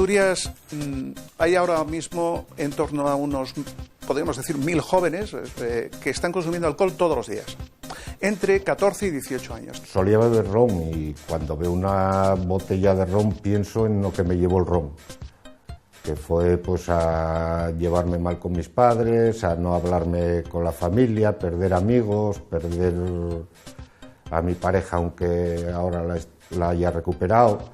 Asturias hay ahora mismo en torno a unos, podríamos decir, 1000 jóvenes que están consumiendo alcohol todos los días, entre 14 y 18 años. Solía beber ron y cuando veo una botella de ron pienso en lo que me llevó el ron, que fue pues a llevarme mal con mis padres, a no hablarme con la familia, perder amigos, perder a mi pareja aunque ahora la haya recuperado.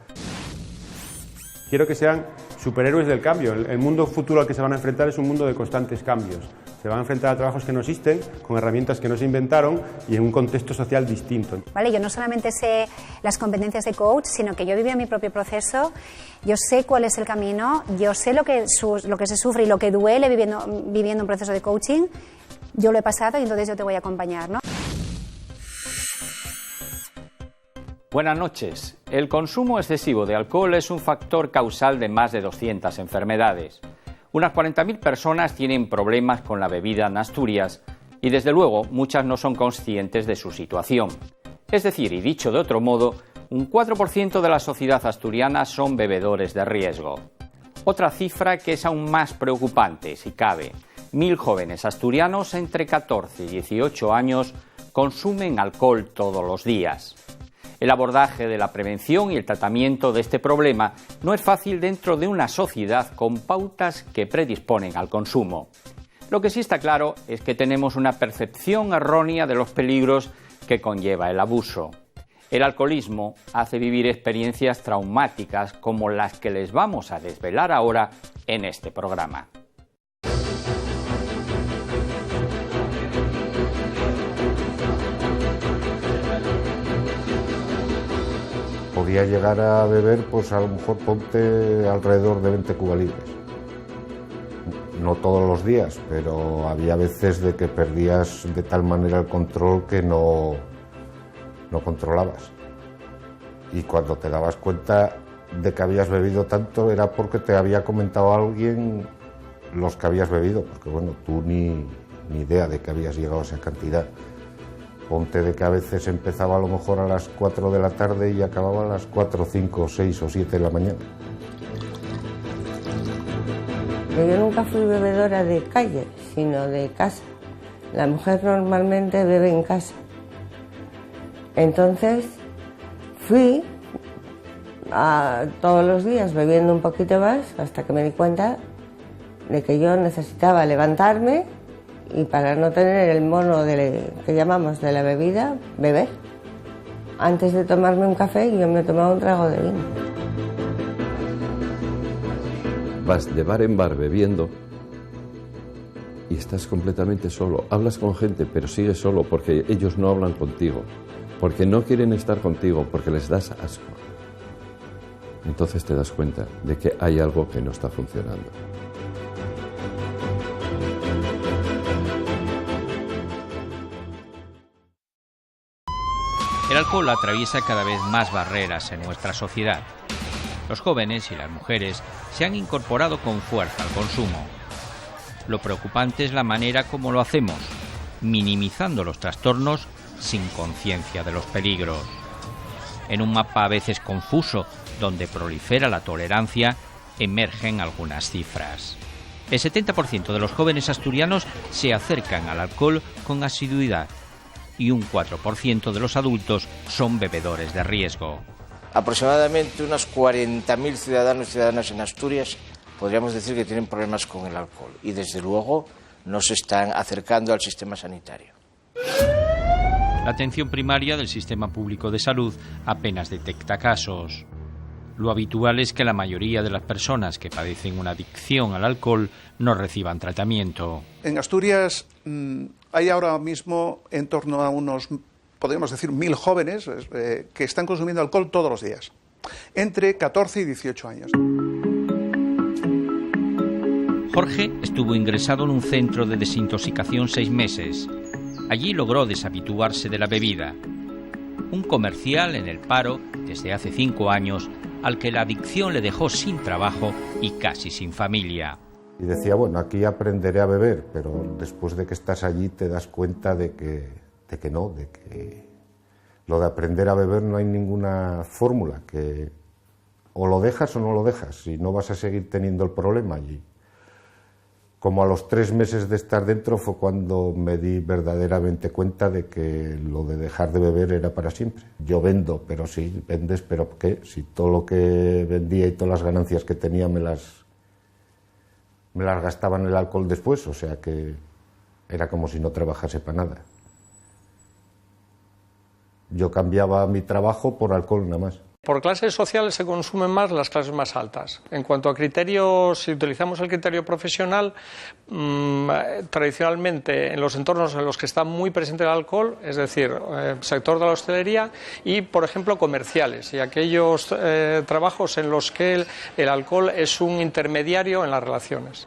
Quiero que sean superhéroes del cambio. El mundo futuro al que se van a enfrentar es un mundo de constantes cambios. Se van a enfrentar a trabajos que no existen, con herramientas que no se inventaron y en un contexto social distinto. Vale, yo no solamente sé las competencias de coach, sino que yo viví mi propio proceso, yo sé cuál es el camino, yo sé lo que se sufre y lo que duele viviendo un proceso de coaching. Yo lo he pasado y entonces yo te voy a acompañar, ¿no? Buenas noches. El consumo excesivo de alcohol es un factor causal de más de 200 enfermedades. Unas 40.000 personas tienen problemas con la bebida en Asturias y, desde luego, muchas no son conscientes de su situación. Es decir, y dicho de otro modo, un 4% de la sociedad asturiana son bebedores de riesgo. Otra cifra que es aún más preocupante, si cabe: 1000 jóvenes asturianos entre 14 y 18 años consumen alcohol todos los días. El abordaje de la prevención y el tratamiento de este problema no es fácil dentro de una sociedad con pautas que predisponen al consumo. Lo que sí está claro es que tenemos una percepción errónea de los peligros que conlleva el abuso. El alcoholismo hace vivir experiencias traumáticas como las que les vamos a desvelar ahora en este programa. Podía llegar a beber, pues a lo mejor ponte alrededor de 20 cubalibres. No todos los días, pero había veces de que perdías de tal manera el control que no controlabas. Y cuando te dabas cuenta de que habías bebido tanto era porque te había comentado alguien los que habías bebido, porque bueno, tú ni idea de que habías llegado a esa cantidad. Ponte de que a veces empezaba a lo mejor a las 4 de la tarde y acababa a las 4, 5, 6 o 7 de la mañana. Yo nunca fui bebedora de calle, sino de casa. La mujer normalmente bebe en casa. Entonces fui todos los días bebiendo un poquito más hasta que me di cuenta de que yo necesitaba levantarme y, para no tener el mono que llamamos de la bebida, beber. Antes de tomarme un café yo me tomaba un trago de vino. Vas de bar en bar bebiendo y estás completamente solo. Hablas con gente, pero sigues solo porque ellos no hablan contigo, porque no quieren estar contigo, porque les das asco. Entonces te das cuenta de que hay algo que no está funcionando. El alcohol atraviesa cada vez más barreras en nuestra sociedad. Los jóvenes y las mujeres se han incorporado con fuerza al consumo. Lo preocupante es la manera como lo hacemos, minimizando los trastornos sin conciencia de los peligros. En un mapa a veces confuso, donde prolifera la tolerancia, emergen algunas cifras. El 70% de los jóvenes asturianos se acercan al alcohol con asiduidad y un 4% de los adultos son bebedores de riesgo. Aproximadamente unos 40.000 ciudadanos y ciudadanas en Asturias podríamos decir que tienen problemas con el alcohol y desde luego no se están acercando al sistema sanitario. La atención primaria del sistema público de salud apenas detecta casos. Lo habitual es que la mayoría de las personas que padecen una adicción al alcohol no reciban tratamiento. En Asturias hay ahora mismo en torno a unos, podríamos decir, 1000 jóvenes que están consumiendo alcohol todos los días, entre 14 y 18 años. Jorge estuvo ingresado en un centro de desintoxicación 6 meses. Allí logró deshabituarse de la bebida. Un comercial en el paro desde hace 5 años, al que la adicción le dejó sin trabajo y casi sin familia. Y decía, bueno, aquí aprenderé a beber, pero después de que estás allí te das cuenta de que lo de aprender a beber no hay ninguna fórmula, que o lo dejas o no lo dejas, si no vas a seguir teniendo el problema allí. Como a los 3 meses de estar dentro fue cuando me di verdaderamente cuenta de que lo de dejar de beber era para siempre. Yo vendo, pero sí, vendes, pero ¿qué? Si todo lo que vendía y todas las ganancias que tenía me las gastaba en el alcohol después, o sea que era como si no trabajase para nada. Yo cambiaba mi trabajo por alcohol nada más. Por clases sociales se consumen más las clases más altas. En cuanto a criterios, si utilizamos el criterio profesional, tradicionalmente en los entornos en los que está muy presente el alcohol, es decir, sector de la hostelería y, por ejemplo, comerciales y aquellos trabajos en los que el alcohol es un intermediario en las relaciones.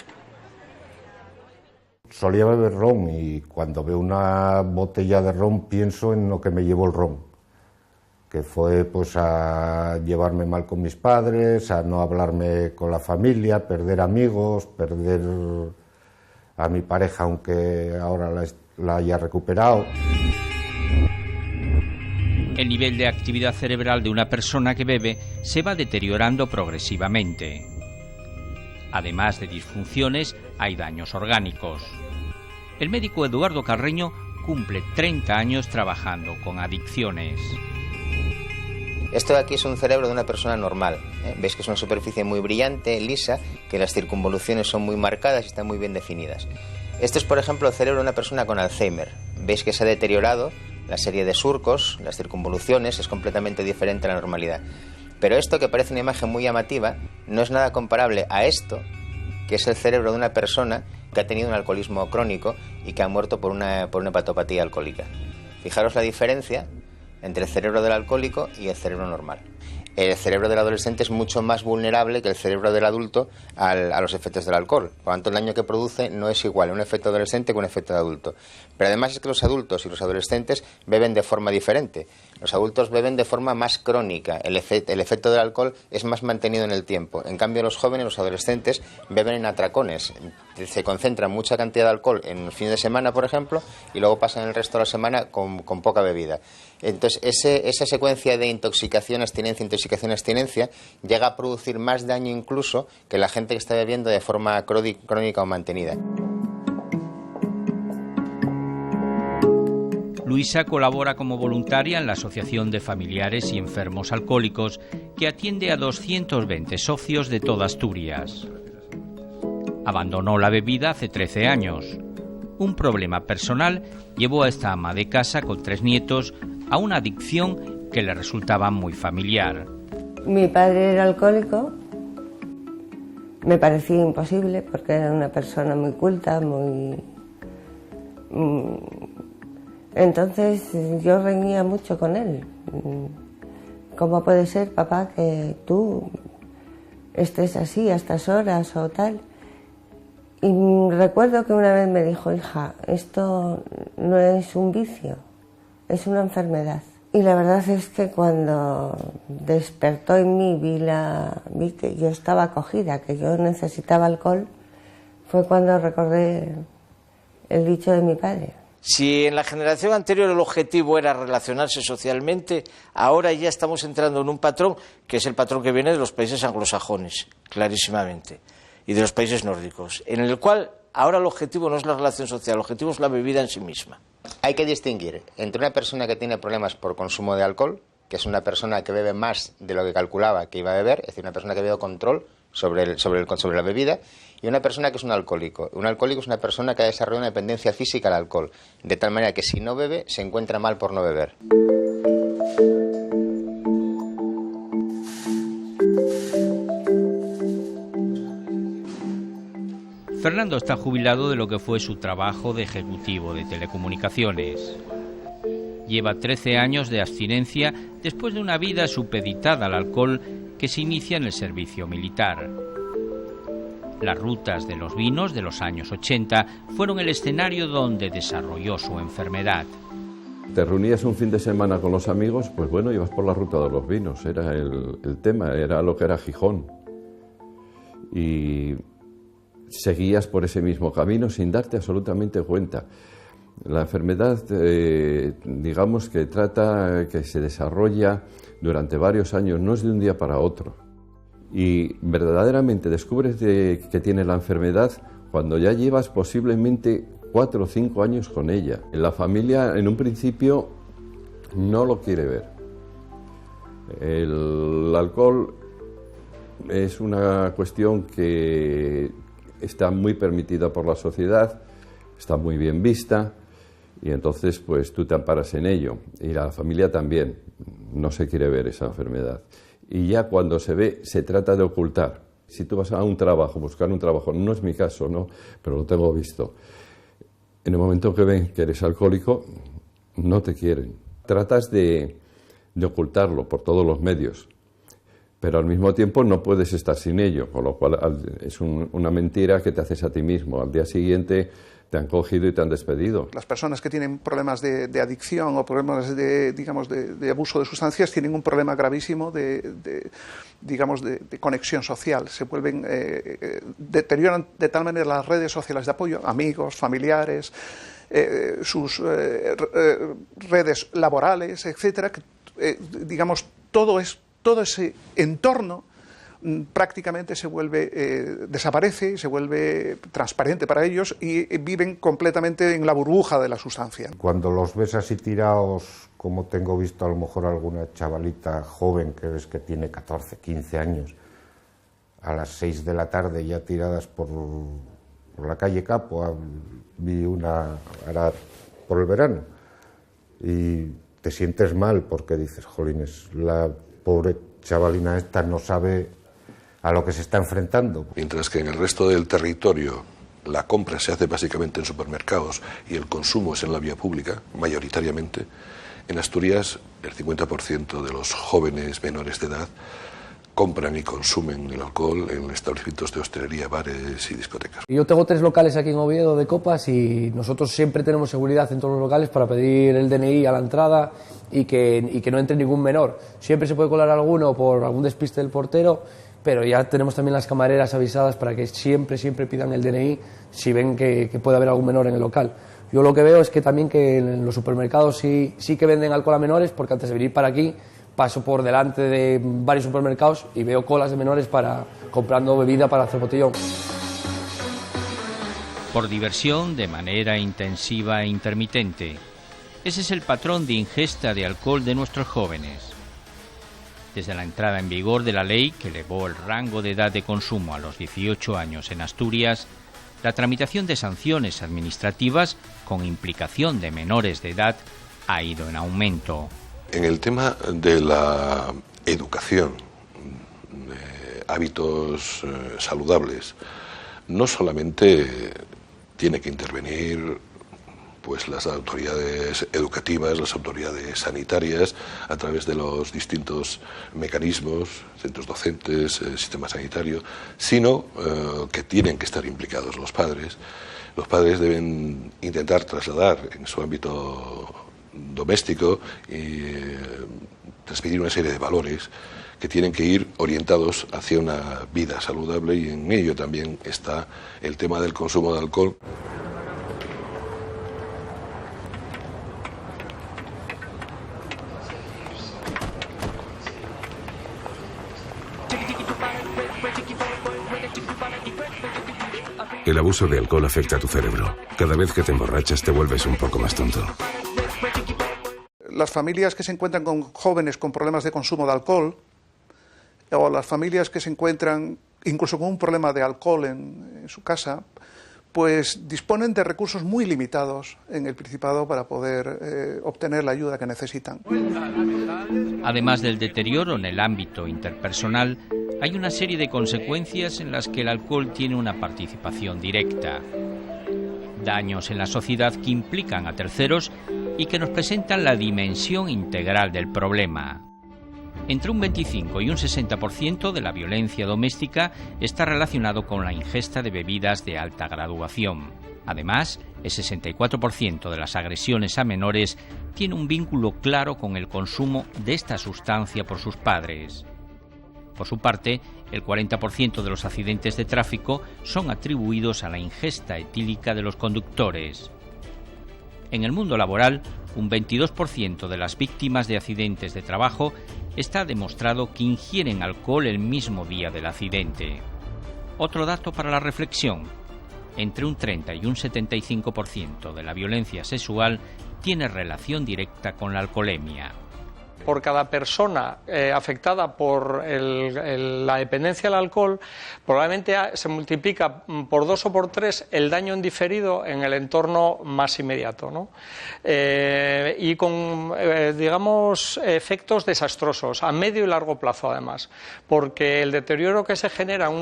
Solía beber ron y cuando veo una botella de ron pienso en lo que me llevó el ron, que fue pues a llevarme mal con mis padres, a no hablarme con la familia, perder amigos, perder a mi pareja aunque ahora la haya recuperado. El nivel de actividad cerebral de una persona que bebe se va deteriorando progresivamente. Además de disfunciones, hay daños orgánicos. El médico Eduardo Carreño cumple 30 años trabajando con adicciones. Esto de aquí es un cerebro de una persona normal. Veis que es una superficie muy brillante, lisa, que las circunvoluciones son muy marcadas y están muy bien definidas. Este es, por ejemplo, el cerebro de una persona con Alzheimer. Veis que se ha deteriorado la serie de surcos, las circunvoluciones, es completamente diferente a la normalidad. Pero esto, que parece una imagen muy llamativa, no es nada comparable a esto, que es el cerebro de una persona que ha tenido un alcoholismo crónico y que ha muerto por una hepatopatía alcohólica. Fijaros la diferencia entre el cerebro del alcohólico y el cerebro normal. El cerebro del adolescente es mucho más vulnerable que el cerebro del adulto a los efectos del alcohol. Por lo tanto, el daño que produce no es igual un efecto adolescente que un efecto de adulto. Pero además es que los adultos y los adolescentes beben de forma diferente. Los adultos beben de forma más crónica. El efecto del alcohol es más mantenido en el tiempo. En cambio, los jóvenes, los adolescentes, beben en atracones. Se concentran mucha cantidad de alcohol en el fin de semana, por ejemplo, y luego pasan el resto de la semana con poca bebida. Entonces, esa secuencia de intoxicación, abstinencia, llega a producir más daño incluso que la gente que está bebiendo de forma crónica o mantenida. Luisa colabora como voluntaria en la Asociación de Familiares y Enfermos Alcohólicos, que atiende a 220 socios de toda Asturias. Abandonó la bebida hace 13 años. Un problema personal llevó a esta ama de casa con 3 nietos a una adicción que le resultaba muy familiar. Mi padre era alcohólico. Me parecía imposible porque era una persona muy culta, Entonces yo reñía mucho con él. ¿Cómo puede ser, papá, que tú estés así a estas horas o tal? Y recuerdo que una vez me dijo, hija, esto no es un vicio, es una enfermedad. Y la verdad es que cuando despertó en mí, vi que yo estaba acogida, que yo necesitaba alcohol, fue cuando recordé el dicho de mi padre. Si en la generación anterior el objetivo era relacionarse socialmente, ahora ya estamos entrando en un patrón que es el patrón que viene de los países anglosajones, clarísimamente, y de los países nórdicos, en el cual ahora el objetivo no es la relación social, el objetivo es la bebida en sí misma. Hay que distinguir entre una persona que tiene problemas por consumo de alcohol, que es una persona que bebe más de lo que calculaba que iba a beber, es decir, una persona que ha control sobre la bebida, y una persona que es un alcohólico. Un alcohólico es una persona que ha desarrollado una dependencia física al alcohol, de tal manera que si no bebe, se encuentra mal por no beber. Fernando está jubilado de lo que fue su trabajo de ejecutivo de telecomunicaciones. Lleva 13 años de abstinencia después de una vida supeditada al alcohol que se inicia en el servicio militar. Las rutas de los vinos de los años 80 fueron el escenario donde desarrolló su enfermedad. Te reunías un fin de semana con los amigos, pues bueno, ibas por la ruta de los vinos, era el tema, era lo que era Gijón. Y seguías por ese mismo camino sin darte absolutamente cuenta. La enfermedad, digamos que se desarrolla durante varios años, no es de un día para otro. Y verdaderamente descubres que tienes la enfermedad cuando ya llevas posiblemente 4 o 5 años con ella. La familia en un principio no lo quiere ver. El alcohol es una cuestión que está muy permitida por la sociedad, está muy bien vista y entonces pues tú te amparas en ello. Y la familia también no se quiere ver esa enfermedad. Y ya cuando se ve, se trata de ocultar. Si tú vas a un trabajo, buscar un trabajo, no es mi caso, ¿no? Pero lo tengo visto. En el momento que ven que eres alcohólico, no te quieren. Tratas de ocultarlo por todos los medios, pero al mismo tiempo no puedes estar sin ello, con lo cual es una mentira que te haces a ti mismo. Al día siguiente te han cogido y te han despedido. Las personas que tienen problemas de adicción o problemas de abuso de sustancias tienen un problema gravísimo de conexión social. Se vuelven, deterioran de tal manera las redes sociales de apoyo, amigos, familiares, sus redes laborales, etcétera, que todo ese entorno prácticamente se vuelve, desaparece y se vuelve transparente para ellos y viven completamente en la burbuja de la sustancia. Cuando los ves así tirados, como tengo visto a lo mejor alguna chavalita joven que ves que tiene 14, 15 años, a las 6 de la tarde ya tiradas por la calle Capo, vi una ahora por el verano, y te sientes mal porque dices, jolines, la pobre chavalina esta no sabe a lo que se está enfrentando. Mientras que en el resto del territorio la compra se hace básicamente en supermercados y el consumo es en la vía pública, mayoritariamente, en Asturias el 50% de los jóvenes menores de edad compran y consumen el alcohol en establecimientos de hostelería, bares y discotecas. Yo tengo 3 locales aquí en Oviedo de copas y nosotros siempre tenemos seguridad en todos los locales para pedir el DNI a la entrada y que no entre ningún menor. Siempre se puede colar alguno por algún despiste del portero, pero ya tenemos también las camareras avisadas para que siempre pidan el DNI si ven que puede haber algún menor en el local. Yo lo que veo es que también que en los supermercados sí que venden alcohol a menores, porque antes de venir para aquí paso por delante de varios supermercados y veo colas de menores comprando bebida para hacer botellón. Por diversión, de manera intensiva e intermitente. Ese es el patrón de ingesta de alcohol de nuestros jóvenes. Desde la entrada en vigor de la ley que elevó el rango de edad de consumo a los 18 años en Asturias, la tramitación de sanciones administrativas con implicación de menores de edad ha ido en aumento. En el tema de la educación, de hábitos saludables, no solamente tiene que intervenir pues las autoridades educativas, las autoridades sanitarias, a través de los distintos mecanismos, centros docentes, sistema sanitario, sino que tienen que estar implicados los padres. Los padres deben intentar trasladar en su ámbito doméstico y transmitir una serie de valores que tienen que ir orientados hacia una vida saludable, y en ello también está el tema del consumo de alcohol. El abuso de alcohol afecta a tu cerebro. Cada vez que te emborrachas te vuelves un poco más tonto. Las familias que se encuentran con jóvenes con problemas de consumo de alcohol, o las familias que se encuentran incluso con un problema de alcohol en su casa, pues disponen de recursos muy limitados en el Principado para poder obtener la ayuda que necesitan. Además del deterioro en el ámbito interpersonal, hay una serie de consecuencias en las que el alcohol tiene una participación directa. Daños en la sociedad que implican a terceros y que nos presentan la dimensión integral del problema. Entre un 25 y un 60% de la violencia doméstica está relacionado con la ingesta de bebidas de alta graduación. Además, el 64% de las agresiones a menores tiene un vínculo claro con el consumo de esta sustancia por sus padres. Por su parte, el 40% de los accidentes de tráfico son atribuidos a la ingesta etílica de los conductores. En el mundo laboral, un 22% de las víctimas de accidentes de trabajo está demostrado que ingieren alcohol el mismo día del accidente. Otro dato para la reflexión: entre un 30 y un 75% de la violencia sexual tiene relación directa con la alcoholemia. Por cada persona afectada por la dependencia al alcohol, probablemente se multiplica por 2 o por 3 el daño en diferido en el entorno más inmediato, ¿no? Y con, digamos, efectos desastrosos a medio y largo plazo, además, porque el deterioro que se genera en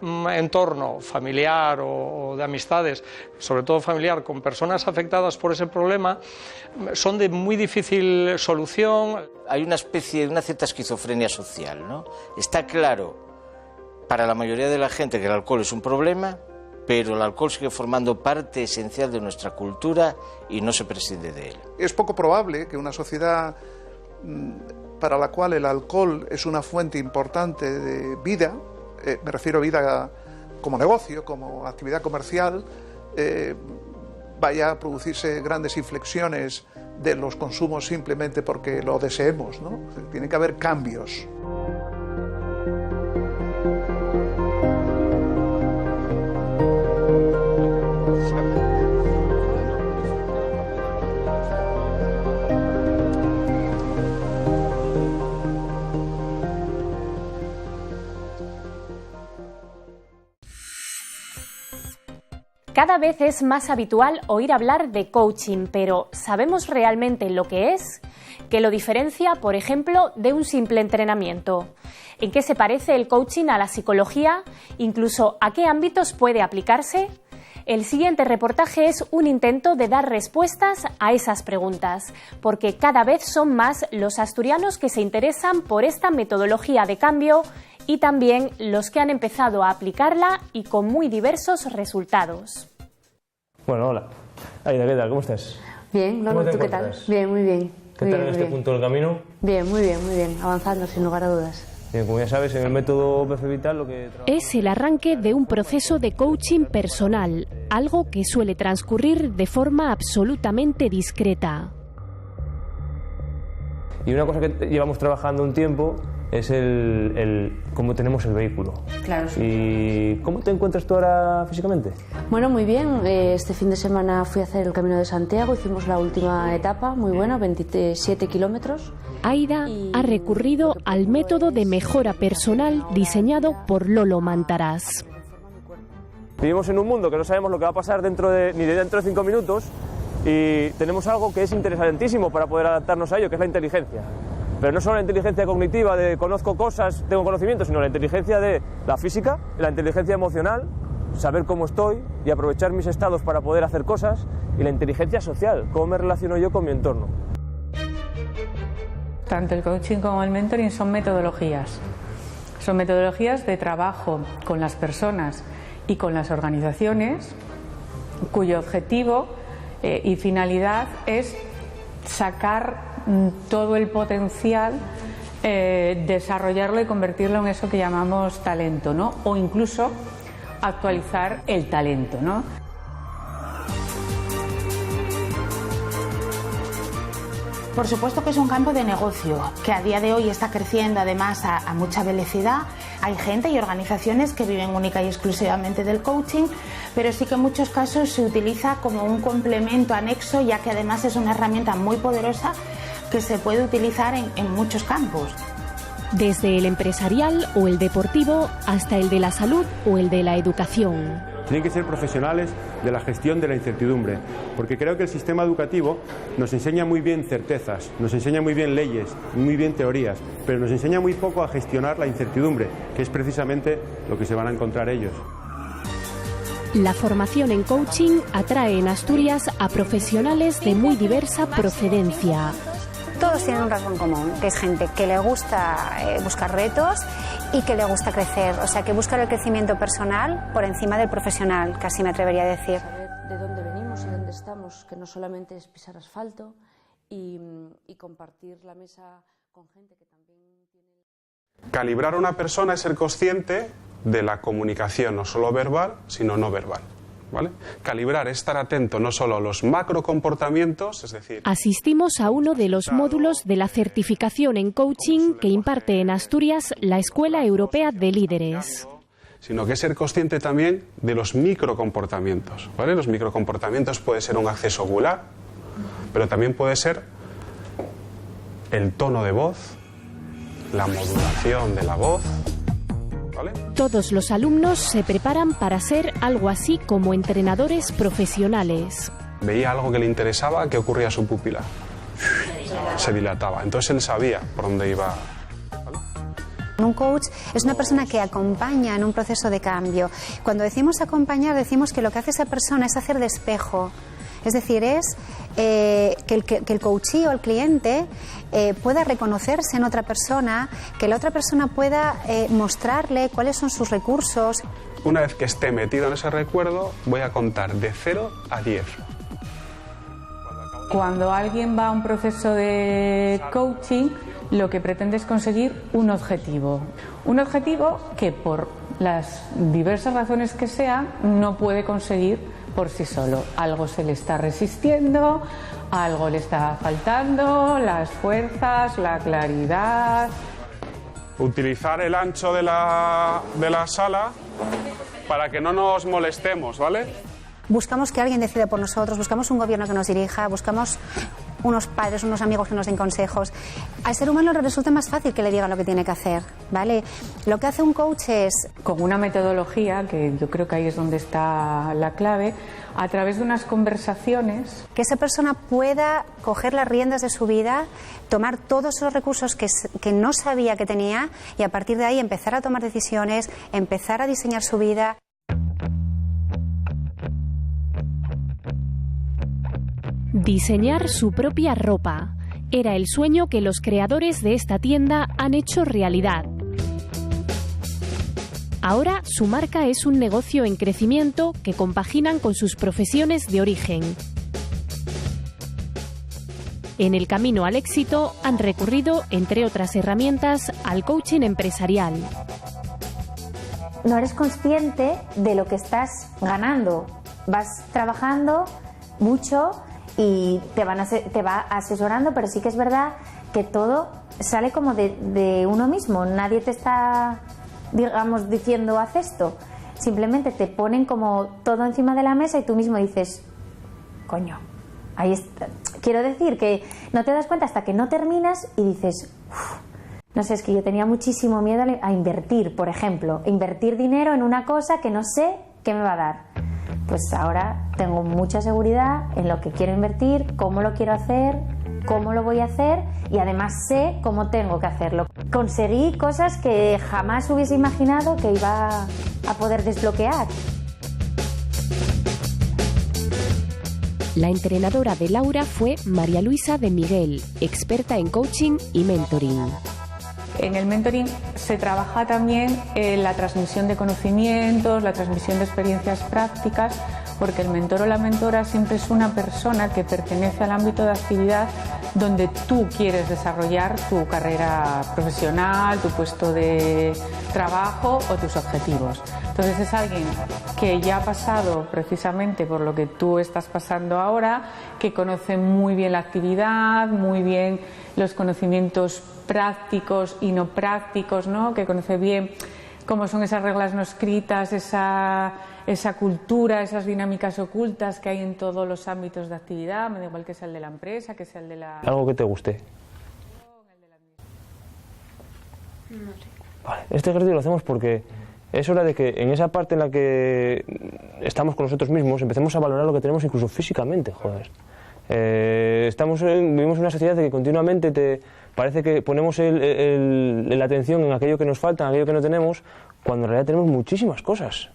un entorno familiar o de amistades, sobre todo familiar, con personas afectadas por ese problema, son de muy difícil solución. Hay una cierta esquizofrenia social, ¿no? Está claro para la mayoría de la gente que el alcohol es un problema, pero el alcohol sigue formando parte esencial de nuestra cultura y no se prescinde de él. Es poco probable que una sociedad para la cual el alcohol es una fuente importante de vida, me refiero a vida como negocio, como actividad comercial, vaya a producirse grandes inflexiones de los consumos simplemente porque lo deseemos, ¿no? Tiene que haber cambios. Cada vez es más habitual oír hablar de coaching, pero ¿sabemos realmente lo que es? ¿Qué lo diferencia, por ejemplo, de un simple entrenamiento? ¿En qué se parece el coaching a la psicología? ¿Incluso a qué ámbitos puede aplicarse? El siguiente reportaje es un intento de dar respuestas a esas preguntas, porque cada vez son más los asturianos que se interesan por esta metodología de cambio y también los que han empezado a aplicarla y con muy diversos resultados. Bueno, hola. Aida, ¿qué tal? ¿Cómo estás? Bien, Lolo, ¿tú qué tal? Bien, muy bien. ¿Qué tal en este punto del camino? Bien, muy bien, avanzando sin lugar a dudas. Bien, como ya sabes, en el método PF Vital lo que... Es el arranque de un proceso de coaching personal, algo que suele transcurrir de forma absolutamente discreta. Y una cosa que llevamos trabajando un tiempo es el cómo tenemos el vehículo. Claro. ¿Y cómo te encuentras tú ahora físicamente? Bueno, muy bien. Este fin de semana fui a hacer el Camino de Santiago, hicimos la última etapa, muy buena, 27 kilómetros. Aida ha recurrido al método de mejora personal diseñado por Lolo Mantarás. Vivimos en un mundo que no sabemos lo que va a pasar ni dentro de 5 minutos y tenemos algo que es interesantísimo para poder adaptarnos a ello, que es la inteligencia. Pero no solo la inteligencia cognitiva de conozco cosas, tengo conocimiento, sino la inteligencia de la física, la inteligencia emocional, saber cómo estoy y aprovechar mis estados para poder hacer cosas, y la inteligencia social, cómo me relaciono yo con mi entorno. Tanto el coaching como el mentoring son metodologías. Son metodologías de trabajo con las personas y con las organizaciones, cuyo objetivo y finalidad es sacar todo el potencial, desarrollarlo y convertirlo en eso que llamamos talento, ¿no? O incluso actualizar el talento, ¿no? Por supuesto que es un campo de negocio que a día de hoy está creciendo además a mucha velocidad. Hay gente y organizaciones que viven única y exclusivamente del coaching, pero sí que en muchos casos se utiliza como un complemento anexo, ya que además es una herramienta muy poderosa que se puede utilizar en muchos campos. Desde el empresarial o el deportivo hasta el de la salud o el de la educación. Tienen que ser profesionales de la gestión de la incertidumbre, porque creo que el sistema educativo nos enseña muy bien certezas, nos enseña muy bien leyes, muy bien teorías, pero nos enseña muy poco a gestionar la incertidumbre, que es precisamente lo que se van a encontrar ellos. La formación en coaching atrae en Asturias a profesionales de muy diversa procedencia. Todos tienen un rasgo en común, que es gente que le gusta buscar retos y que le gusta crecer, o sea, que busca el crecimiento personal por encima del profesional, casi me atrevería a decir. Saber de dónde venimos y dónde estamos, que no solamente es pisar asfalto y compartir la mesa con gente que también tiene... Calibrar a una persona es ser consciente de la comunicación, no solo verbal, sino no verbal. ¿vale? Calibrar, estar atento no solo a los macrocomportamientos, es decir... Asistimos a uno de los módulos de la certificación en coaching que imparte en Asturias la Escuela Europea de Líderes. Sino que es ser consciente también de los microcomportamientos, ¿vale? Los microcomportamientos puede ser un acceso ocular, pero también puede ser el tono de voz, la modulación de la voz, ¿vale? Todos los alumnos se preparan para ser algo así como entrenadores profesionales. Veía algo que le interesaba, ¿qué ocurría a su pupila? Se dilataba. Entonces él sabía por dónde iba. Un coach es una persona que acompaña en un proceso de cambio. Cuando decimos acompañar, decimos que lo que hace esa persona es hacer de espejo. Es decir, es que el coachee o el cliente pueda reconocerse en otra persona, que la otra persona pueda mostrarle cuáles son sus recursos. Una vez que esté metido en ese recuerdo, voy a contar de 0 a 10. Cuando alguien va a un proceso de coaching, lo que pretende es conseguir un objetivo. Un objetivo que por las diversas razones que sean no puede conseguir por sí solo. Algo se le está resistiendo, algo le está faltando, las fuerzas, la claridad. Utilizar el ancho de la sala para que no nos molestemos, ¿vale? Buscamos que alguien decida por nosotros, buscamos un gobierno que nos dirija, buscamos unos padres, unos amigos que nos den consejos. Al ser humano le resulta más fácil que le digan lo que tiene que hacer, ¿vale? Lo que hace un coach es... Con una metodología, que yo creo que ahí es donde está la clave, a través de unas conversaciones... Que esa persona pueda coger las riendas de su vida, tomar todos los recursos que no sabía que tenía y a partir de ahí empezar a tomar decisiones, empezar a diseñar su vida. Diseñar su propia ropa. Era el sueño que los creadores de esta tienda han hecho realidad. Ahora su marca es un negocio en crecimiento que compaginan con sus profesiones de origen. En el camino al éxito han recurrido, entre otras herramientas, al coaching empresarial. No eres consciente de lo que estás ganando. Vas trabajando mucho y te va asesorando, pero sí que es verdad que todo sale como de uno mismo. Nadie te está, digamos, diciendo haz esto. Simplemente te ponen como todo encima de la mesa y tú mismo dices, coño, ahí está. Quiero decir que no te das cuenta hasta que no terminas y dices, uff. No sé, es que yo tenía muchísimo miedo a invertir, por ejemplo, invertir dinero en una cosa que no sé qué me va a dar. Pues ahora tengo mucha seguridad en lo que quiero invertir, cómo lo quiero hacer, cómo lo voy a hacer y además sé cómo tengo que hacerlo. Conseguí cosas que jamás hubiese imaginado que iba a poder desbloquear. La entrenadora de Laura fue María Luisa de Miguel, experta en coaching y mentoring. En el mentoring se trabaja también la transmisión de conocimientos, la transmisión de experiencias prácticas, porque el mentor o la mentora siempre es una persona que pertenece al ámbito de actividad donde tú quieres desarrollar tu carrera profesional, tu puesto de trabajo o tus objetivos. Entonces es alguien que ya ha pasado precisamente por lo que tú estás pasando ahora, que conoce muy bien la actividad, muy bien los conocimientos prácticos y no prácticos, ¿no? Que conoce bien cómo son esas reglas no escritas, esa cultura, esas dinámicas ocultas que hay en todos los ámbitos de actividad, me da igual que sea el de la empresa, que sea el de la... Algo que te guste. No sé. Vale, este ejercicio lo hacemos porque es hora de que en esa parte en la que estamos con nosotros mismos empecemos a valorar lo que tenemos incluso físicamente, joder. Vivimos en una sociedad de que continuamente parece que ponemos la atención en aquello que nos falta, en aquello que no tenemos, cuando en realidad tenemos muchísimas cosas,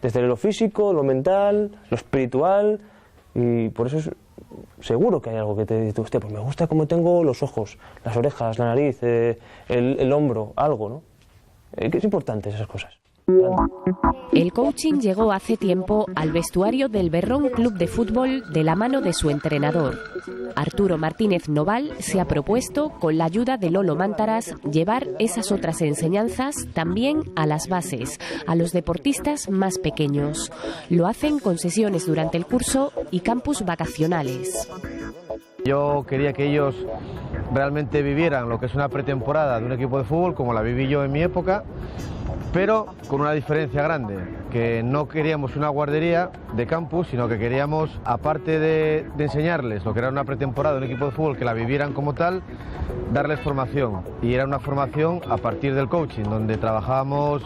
desde lo físico, lo mental, lo espiritual, y por eso es seguro que hay algo que te dice, hostia, pues me gusta cómo tengo los ojos, las orejas, la nariz, el hombro, algo, ¿no? Que es importante esas cosas. El coaching llegó hace tiempo al vestuario del Berrón Club de Fútbol de la mano de su entrenador. Arturo Martínez Noval se ha propuesto, con la ayuda de Lolo Mántaras, llevar esas otras enseñanzas también a las bases, a los deportistas más pequeños. Lo hacen con sesiones durante el curso y campus vacacionales. Yo quería que ellos realmente vivieran lo que es una pretemporada de un equipo de fútbol, como la viví yo en mi época, pero con una diferencia grande, que no queríamos una guardería de campus, sino que queríamos, aparte de enseñarles lo que era una pretemporada de un equipo de fútbol, que la vivieran como tal, darles formación. Y era una formación a partir del coaching, donde trabajábamos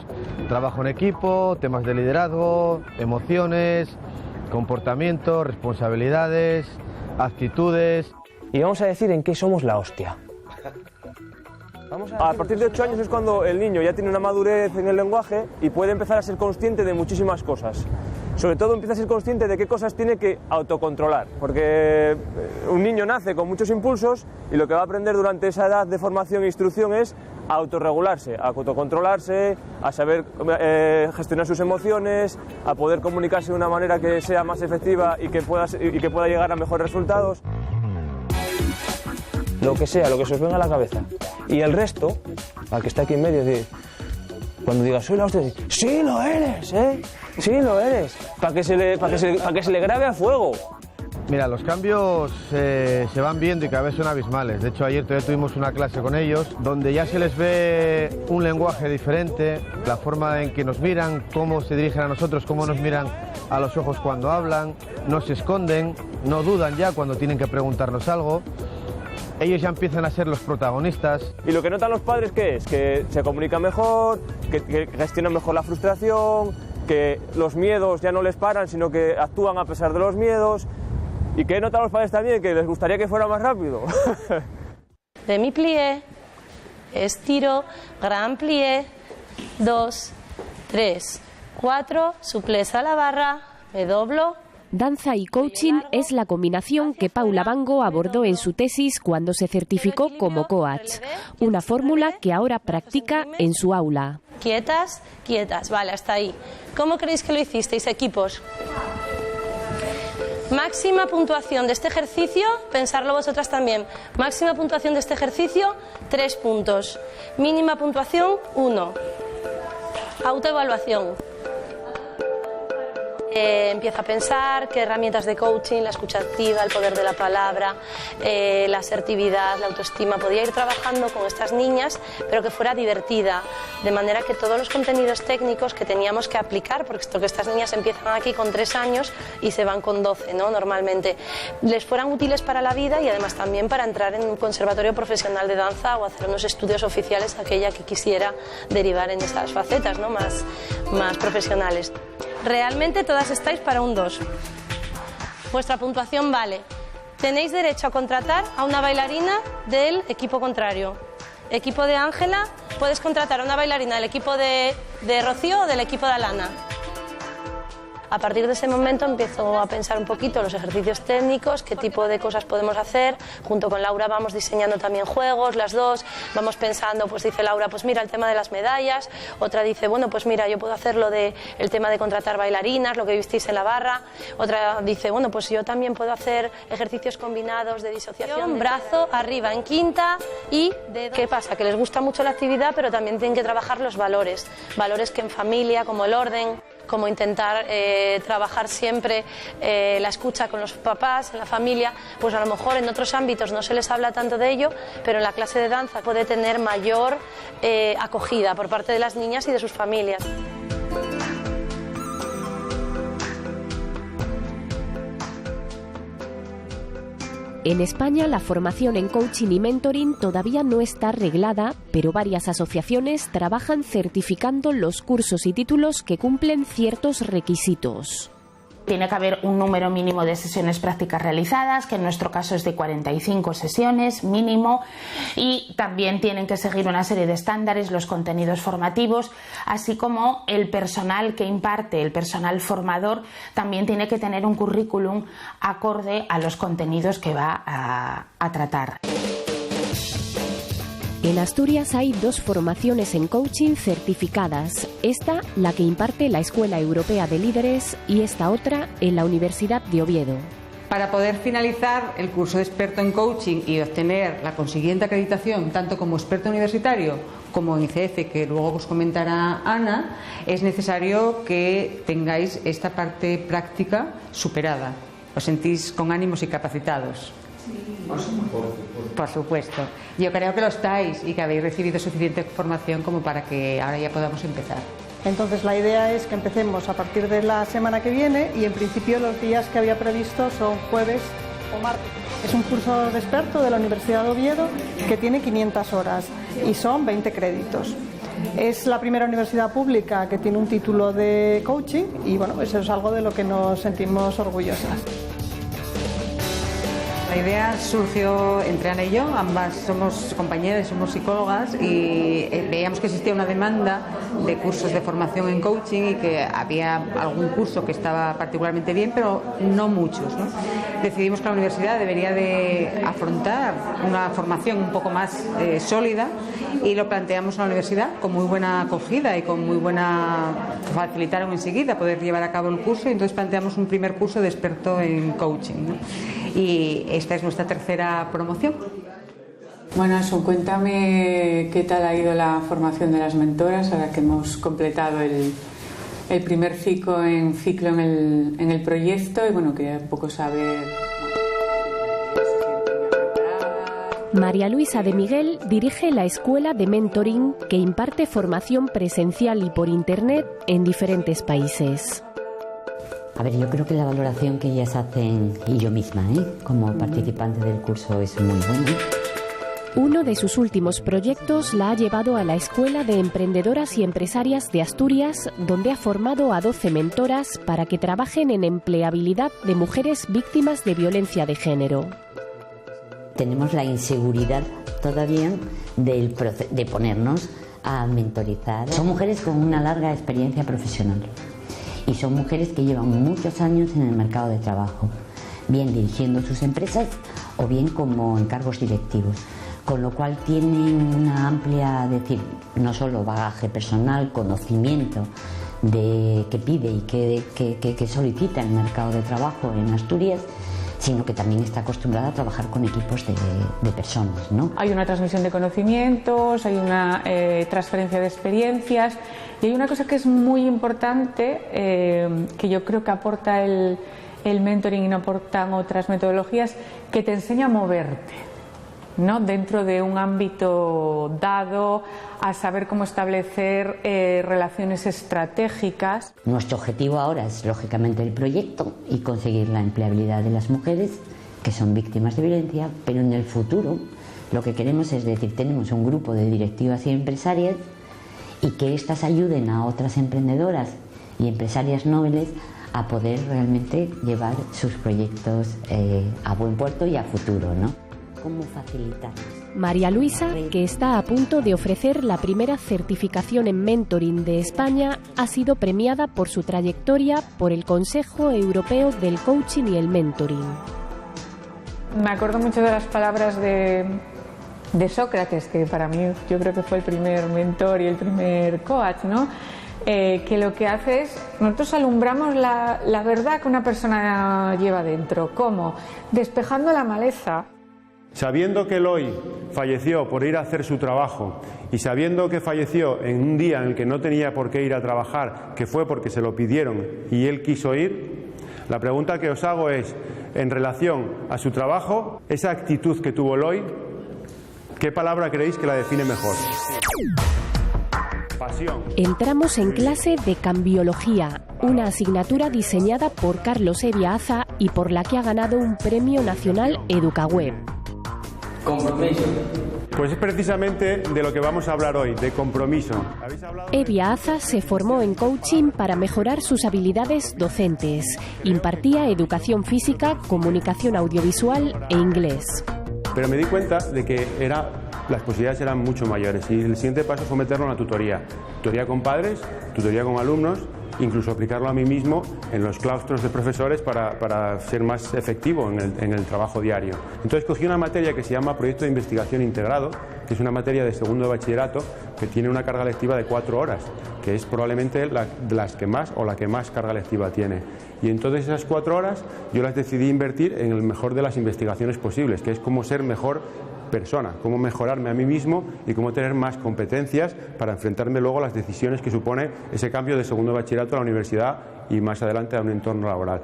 trabajo en equipo, temas de liderazgo, emociones, comportamiento, responsabilidades, actitudes. Y vamos a decir en qué somos la hostia. A partir de 8 años es cuando el niño ya tiene una madurez en el lenguaje y puede empezar a ser consciente de muchísimas cosas. Sobre todo empieza a ser consciente de qué cosas tiene que autocontrolar, porque un niño nace con muchos impulsos y lo que va a aprender durante esa edad de formación e instrucción es a autorregularse, a autocontrolarse, a saber gestionar sus emociones, a poder comunicarse de una manera que sea más efectiva y que pueda llegar a mejores resultados. Lo que sea, lo que se os venga a la cabeza. Y el resto, al que está aquí en medio, cuando diga soy la hostia, sí lo eres, sí lo eres, para que se le grabe a fuego. Mira, los cambios se van viendo y cada vez son abismales. De hecho, ayer todavía tuvimos una clase con ellos donde ya se les ve un lenguaje diferente, la forma en que nos miran, cómo se dirigen a nosotros, cómo nos miran a los ojos cuando hablan, no se esconden, no dudan ya cuando tienen que preguntarnos algo. Ellos ya empiezan a ser los protagonistas. Y lo que notan los padres, ¿qué es? Que se comunican mejor, que gestionan mejor la frustración, que los miedos ya no les paran, sino que actúan a pesar de los miedos. ¿Y qué notan los padres también? Que les gustaría que fuera más rápido. Demi-plié, estiro, gran plié, 2, 3, 4, souplesse a la barra, me doblo. Danza y coaching es la combinación que Paula Bango abordó en su tesis cuando se certificó como coach, una fórmula que ahora practica en su aula. Quietas, quietas, vale, hasta ahí. ¿Cómo creéis que lo hicisteis, equipos? Máxima puntuación de este ejercicio, pensarlo vosotras también, máxima puntuación de este ejercicio, 3 puntos. Mínima puntuación, 1. Autoevaluación. Empieza a pensar qué herramientas de coaching, la escucha activa, el poder de la palabra, la asertividad, la autoestima, podía ir trabajando con estas niñas, pero que fuera divertida, de manera que todos los contenidos técnicos que teníamos que aplicar, porque estas niñas empiezan aquí con 3 años y se van con 12, ¿no? Normalmente, les fueran útiles para la vida y además también para entrar en un conservatorio profesional de danza o hacer unos estudios oficiales, aquella que quisiera derivar en esas facetas, ¿no? más profesionales. Realmente todas estáis para un 2. Vuestra puntuación vale. Tenéis derecho a contratar a una bailarina del equipo contrario. Equipo de Ángela, puedes contratar a una bailarina del equipo de Rocío o del equipo de Alana. A partir de ese momento empiezo a pensar un poquito los ejercicios técnicos, qué tipo de cosas podemos hacer. Junto con Laura vamos diseñando también juegos, las dos. Vamos pensando, pues dice Laura, pues mira el tema de las medallas. Otra dice, bueno, pues mira, yo puedo hacer el tema de contratar bailarinas, lo que visteis en la barra. Otra dice, bueno, pues yo también puedo hacer ejercicios combinados de disociación, brazo, arriba en quinta y dedo. ¿Qué pasa? Que les gusta mucho la actividad, pero también tienen que trabajar los valores. Valores que en familia, como el orden, como intentar trabajar siempre la escucha con los papás, en la familia, pues a lo mejor en otros ámbitos no se les habla tanto de ello, pero en la clase de danza puede tener mayor acogida por parte de las niñas y de sus familias. En España, la formación en coaching y mentoring todavía no está reglada, pero varias asociaciones trabajan certificando los cursos y títulos que cumplen ciertos requisitos. Tiene que haber un número mínimo de sesiones prácticas realizadas, que en nuestro caso es de 45 sesiones mínimo, y también tienen que seguir una serie de estándares, los contenidos formativos, así como el personal que imparte, el personal formador, también tiene que tener un currículum acorde a los contenidos que va a tratar. En En Asturias hay 2 formaciones en coaching certificadas. Esta, la que imparte la Escuela Europea de Líderes, y esta otra en la Universidad de Oviedo. Para poder finalizar el curso de experto en coaching y obtener la consiguiente acreditación, tanto como experto universitario como en ICF, que luego os comentará Ana, es necesario que tengáis esta parte práctica superada. ¿Os sentís con ánimos y capacitados? Por supuesto. Yo creo que lo estáis y que habéis recibido suficiente formación como para que ahora ya podamos empezar. Entonces la idea es que empecemos a partir de la semana que viene y en principio los días que había previsto son jueves o martes. Es un curso de experto de la Universidad de Oviedo que tiene 500 horas y son 20 créditos. Es la primera universidad pública que tiene un título de coaching y bueno, eso es algo de lo que nos sentimos orgullosas. La idea surgió entre Ana y yo, ambas somos compañeras, somos psicólogas y veíamos que existía una demanda de cursos de formación en coaching y que había algún curso que estaba particularmente bien, pero no muchos, ¿no? Decidimos que la universidad debería de afrontar una formación un poco más sólida y lo planteamos en la universidad con muy buena acogida y con muy buena... facilitaron enseguida poder llevar a cabo el curso y entonces planteamos un primer curso de experto en coaching, ¿no? Y esta es nuestra tercera promoción. Bueno, Asun, cuéntame qué tal ha ido la formación de las mentoras ahora que hemos completado el primer ciclo en el proyecto y bueno, quería un poco saber... María Luisa de Miguel dirige la escuela de mentoring que imparte formación presencial y por internet en diferentes países. A ver, yo creo que la valoración que ellas hacen, y yo misma, como participante del curso, es muy buena. Uno de sus últimos proyectos la ha llevado a la Escuela de Emprendedoras y Empresarias de Asturias, donde ha formado a 12 mentoras para que trabajen en empleabilidad de mujeres víctimas de violencia de género. Tenemos la inseguridad todavía de ponernos a mentorizar. Son mujeres con una larga experiencia profesional. Y son mujeres que llevan muchos años en el mercado de trabajo, bien dirigiendo sus empresas o bien como en cargos directivos, con lo cual tienen una amplia, no solo bagaje personal, conocimiento de qué pide y qué solicita el mercado de trabajo en Asturias, sino que también está acostumbrada a trabajar con equipos de personas, ¿no? Hay una transmisión de conocimientos, hay una transferencia de experiencias y hay una cosa que es muy importante que yo creo que aporta el mentoring y no aportan otras metodologías, que te enseña a moverte, ¿no? Dentro de un ámbito dado, a saber cómo establecer relaciones estratégicas. Nuestro objetivo ahora es, lógicamente, el proyecto y conseguir la empleabilidad de las mujeres que son víctimas de violencia, pero en el futuro lo que queremos es decir, tenemos un grupo de directivas y empresarias y que éstas ayuden a otras emprendedoras y empresarias nobles a poder realmente llevar sus proyectos a buen puerto y a futuro, ¿no? ¿Cómo facilitar? María Luisa, que está a punto de ofrecer la primera certificación en mentoring de España, ha sido premiada por su trayectoria por el Consejo Europeo del Coaching y el Mentoring. Me acuerdo mucho de las palabras de Sócrates, que para mí yo creo que fue el primer mentor y el primer coach, ¿no? Que lo que hace es, nosotros alumbramos la verdad que una persona lleva dentro. ¿Cómo? Despejando la maleza. Sabiendo que Eloy falleció por ir a hacer su trabajo y sabiendo que falleció en un día en el que no tenía por qué ir a trabajar, que fue porque se lo pidieron y él quiso ir, la pregunta que os hago es, en relación a su trabajo, esa actitud que tuvo Eloy, ¿qué palabra creéis que la define mejor? Pasión. Entramos en clase de cambiología, una asignatura diseñada por Carlos Evia Aza y por la que ha ganado un premio nacional EducaWeb. Compromiso. Pues es precisamente de lo que vamos a hablar hoy, de compromiso. Evia Aza se formó en coaching para mejorar sus habilidades docentes. Impartía educación física, comunicación audiovisual e inglés. Pero me di cuenta de que las posibilidades eran mucho mayores y el siguiente paso fue meterlo en la tutoría. Tutoría con padres, tutoría con alumnos incluso aplicarlo a mí mismo en los claustros de profesores para ser más efectivo en el trabajo diario. Entonces cogí una materia que se llama Proyecto de Investigación Integrado, que es una materia de segundo de bachillerato que tiene una carga lectiva de 4 horas, que es probablemente las que más o la que más carga lectiva tiene. Y entonces esas 4 horas yo las decidí invertir en el mejor de las investigaciones posibles, que es cómo ser mejor persona, cómo mejorarme a mí mismo y cómo tener más competencias para enfrentarme luego a las decisiones que supone ese cambio de segundo de bachillerato a la universidad y más adelante a un entorno laboral.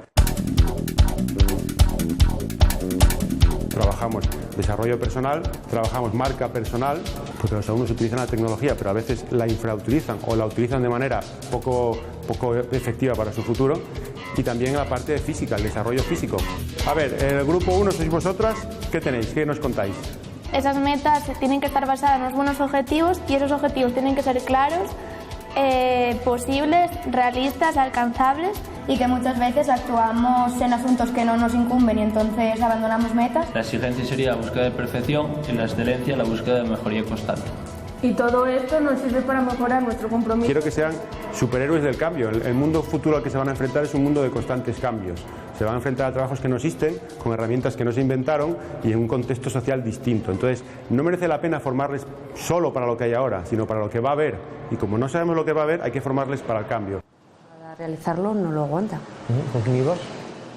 Trabajamos desarrollo personal, trabajamos marca personal, porque los alumnos utilizan la tecnología, pero a veces la infrautilizan o la utilizan de manera poco efectiva para su futuro, y también la parte de física, el desarrollo físico. A ver, el grupo 1 sois vosotras, ¿qué tenéis? ¿Qué nos contáis? Esas metas tienen que estar basadas en unos buenos objetivos y esos objetivos tienen que ser claros, posibles, realistas, alcanzables. Y que muchas veces actuamos en asuntos que no nos incumben y entonces abandonamos metas. La exigencia sería la búsqueda de perfección y la excelencia la búsqueda de mejoría constante. Y todo esto nos sirve para mejorar nuestro compromiso. Quiero que sean superhéroes del cambio. El mundo futuro al que se van a enfrentar es un mundo de constantes cambios. Se van a enfrentar a trabajos que no existen, con herramientas que no se inventaron y en un contexto social distinto. Entonces, no merece la pena formarles solo para lo que hay ahora, sino para lo que va a haber. Y como no sabemos lo que va a haber, hay que formarles para el cambio. Para realizarlo no lo aguanta. ¿Con quién ibas?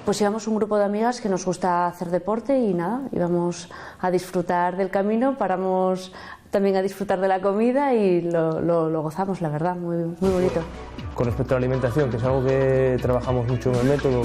Pues íbamos un grupo de amigas que nos gusta hacer deporte y nada, íbamos a disfrutar del camino, paramos también a disfrutar de la comida y lo gozamos, la verdad, muy bonito. Con respecto a la alimentación, que es algo que trabajamos mucho en el método.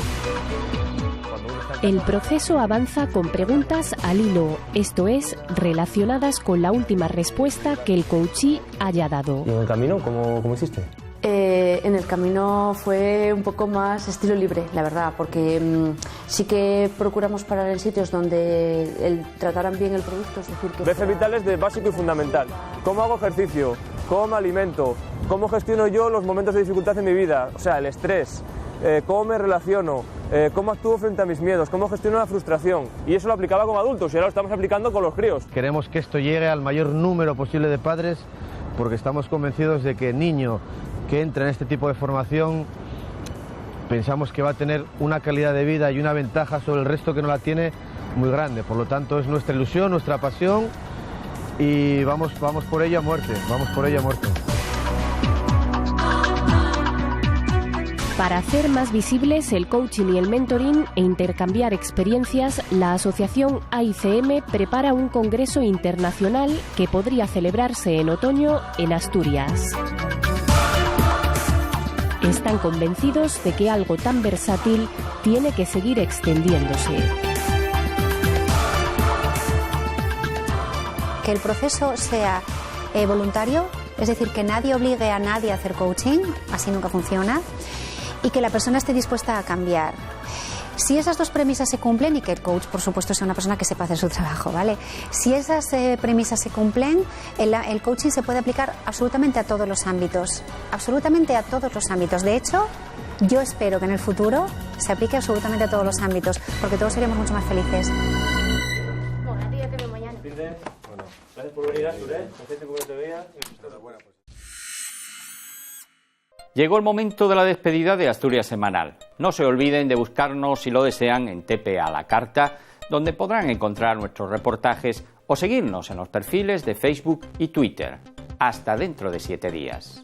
El proceso avanza con preguntas al hilo, esto es, relacionadas con la última respuesta que el coachee haya dado. ¿Y en el camino cómo hiciste? En el camino fue un poco más estilo libre, la verdad, porque sí que procuramos parar en sitios donde trataran bien el producto, es decir, que... Veces vitales de básico y fundamental. ¿Cómo hago ejercicio? ¿Cómo me alimento? ¿Cómo gestiono yo los momentos de dificultad en mi vida? O sea, el estrés. ¿Cómo me relaciono? ¿Cómo actúo frente a mis miedos? ¿Cómo gestiono la frustración? Y eso lo aplicaba con adultos y ahora lo estamos aplicando con los críos. Queremos que esto llegue al mayor número posible de padres porque estamos convencidos de que el niño que entra en este tipo de formación pensamos que va a tener una calidad de vida y una ventaja sobre el resto que no la tiene muy grande. Por lo tanto, es nuestra ilusión, nuestra pasión y vamos por ello a muerte, vamos por ello a muerte. Para hacer más visibles el coaching y el mentoring e intercambiar experiencias, la asociación AICM prepara un congreso internacional que podría celebrarse en otoño en Asturias. Están convencidos de que algo tan versátil tiene que seguir extendiéndose. Que el proceso sea voluntario, es decir, que nadie obligue a nadie a hacer coaching, así nunca funciona, y que la persona esté dispuesta a cambiar. Si esas dos premisas se cumplen, y que el coach, por supuesto, sea una persona que sepa hacer su trabajo, ¿vale? Si esas premisas se cumplen, el coaching se puede aplicar absolutamente a todos los ámbitos. Absolutamente a todos los ámbitos. De hecho, yo espero que en el futuro se aplique absolutamente a todos los ámbitos, porque todos seríamos mucho más felices. Bueno, a ti ya te veo mañana. Bueno, gracias por venir, Asture. Hace tiempo que no te veía. Llegó el momento de la despedida de Asturias Semanal. No se olviden de buscarnos, si lo desean, en TPA La Carta, donde podrán encontrar nuestros reportajes o seguirnos en los perfiles de Facebook y Twitter. Hasta dentro de 7 días.